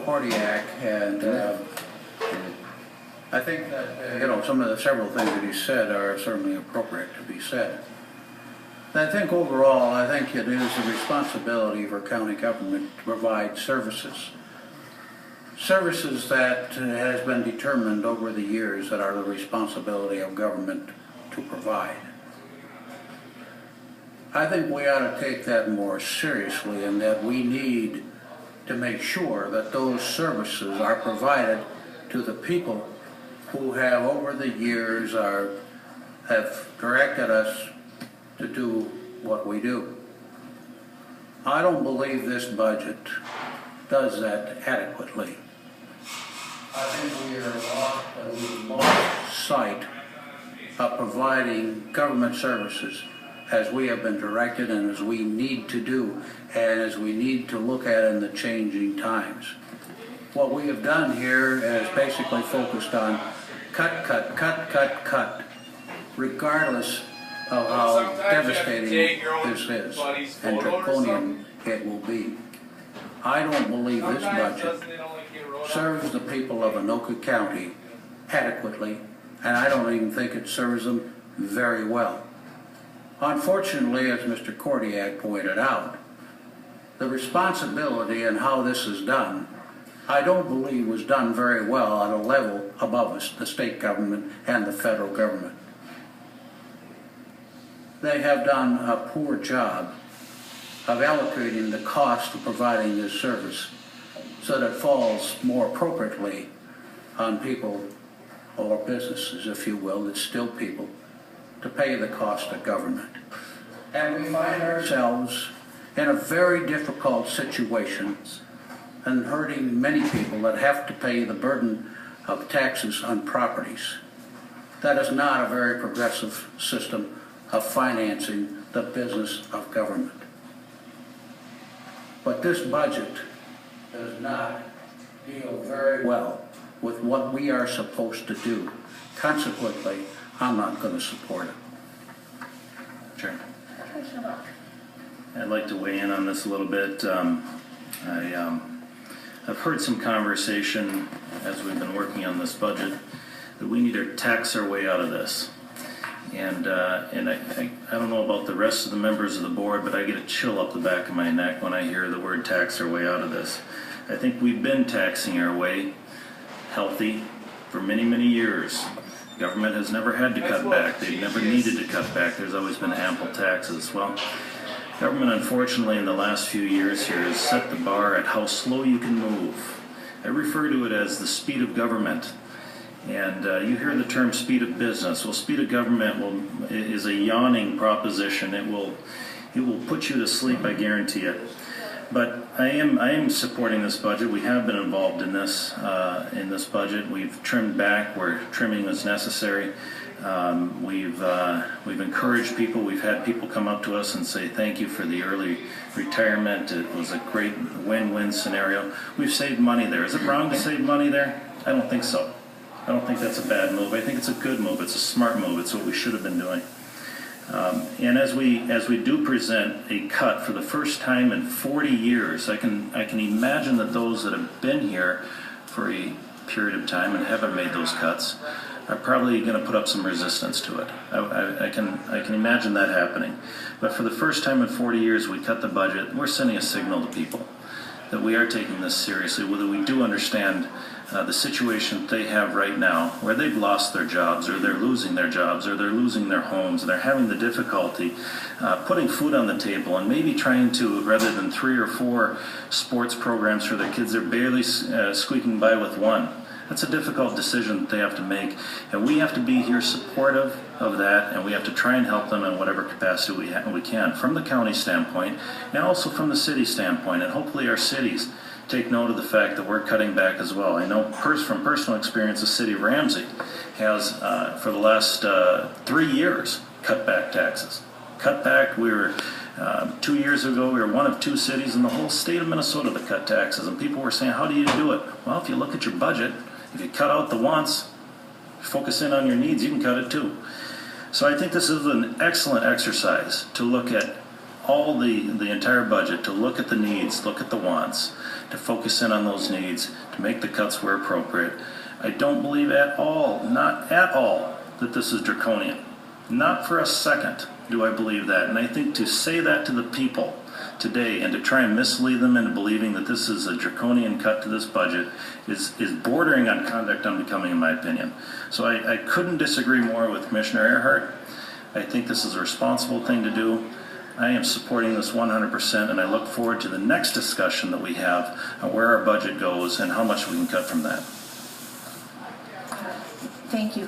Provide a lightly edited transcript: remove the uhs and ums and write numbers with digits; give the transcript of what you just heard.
Kordiak, and I think that some of the several things that he said are certainly appropriate to be said. I think overall, I think it is the responsibility for county government to provide services that has been determined over the years that are the responsibility of government to provide. I think we ought to take that more seriously, and that we need to make sure that those services are provided to the people who have over the years have directed us to do what we do. I don't believe this budget does that adequately. I think we've lost sight of providing government services as we have been directed and as we need to do and as we need to look at in the changing times. What we have done here is basically focused on cut, regardless of how devastating this is and draconian it will be. I don't believe this budget serves the people of Anoka County adequately, and I don't even think it serves them very well. Unfortunately, as Mr. Kordiak pointed out, the responsibility in how this is done, I don't believe was done very well at a level above us, the state government and the federal government. They have done a poor job of allocating the cost of providing this service so that it falls more appropriately on people or businesses, if you will, it's still people, to pay the cost of government. And we find ourselves in a very difficult situation and hurting many people that have to pay the burden of taxes on properties. That is not a very progressive system of financing the business of government. But this budget does not deal very well with what we are supposed to do. Consequently, I'm not going to support it. Sure. I'd like to weigh in on this a little bit. I've heard some conversation as we've been working on this budget that we need to tax our way out of this. And I don't know about the rest of the members of the board, but I get a chill up the back of my neck when I hear the word tax our way out of this. I think we've been taxing our way healthy for many, many years. Government has never had to cut back. They've never needed to cut back. There's always been ample taxes. Well, government, unfortunately, in the last few years here has set the bar at how slow you can move. I refer to it as the speed of government. And you hear the term speed of business. Well, speed of government is a yawning proposition. It will put you to sleep, I guarantee it. But I am supporting this budget. We have been involved in this budget. We've trimmed back where trimming was necessary. We've encouraged people. We've had people come up to us and say thank you for the early retirement. It was a great win-win scenario. We've saved money there. Is it wrong to save money there? I don't think so. I don't think that's a bad move. I think it's a good move. It's a smart move. It's what we should have been doing. And as we do present a cut for the first time in 40 years, I can imagine that those that have been here for a period of time and haven't made those cuts are probably going to put up some resistance to it. I can imagine that happening. But for the first time in 40 years, we cut the budget. We're sending a signal to people that we are taking this seriously, whether we do understand the situation they have right now, where they've lost their jobs, or they're losing their jobs, or they're losing their homes, and they're having the difficulty putting food on the table, and maybe trying to, rather than 3 or 4 sports programs for their kids, they're barely squeaking by with one. That's a difficult decision that they have to make, and we have to be here supportive of that, and we have to try and help them in whatever capacity we can, from the county standpoint, and also from the city standpoint, and hopefully our cities take note of the fact that we're cutting back as well. I know from personal experience, the city of Ramsey has, for the last 3 years, cut back taxes. Cut back, we were, 2 years ago, we were one of 2 cities in the whole state of Minnesota that cut taxes, and people were saying, how do you do it? Well, if you look at your budget, if you cut out the wants, focus in on your needs, you can cut it too. So I think this is an excellent exercise to look at all the entire budget to look at the needs, look at the wants, to focus in on those needs, to make the cuts where appropriate. I don't believe at all, not at all, that this is draconian. Not for a second do I believe that. And I think to say that to the people today and to try and mislead them into believing that this is a draconian cut to this budget is bordering on conduct unbecoming, in my opinion. So I couldn't disagree more with Commissioner Erhart. I think this is a responsible thing to do. I am supporting this 100%, and I look forward to the next discussion that we have on where our budget goes and how much we can cut from that. Thank you.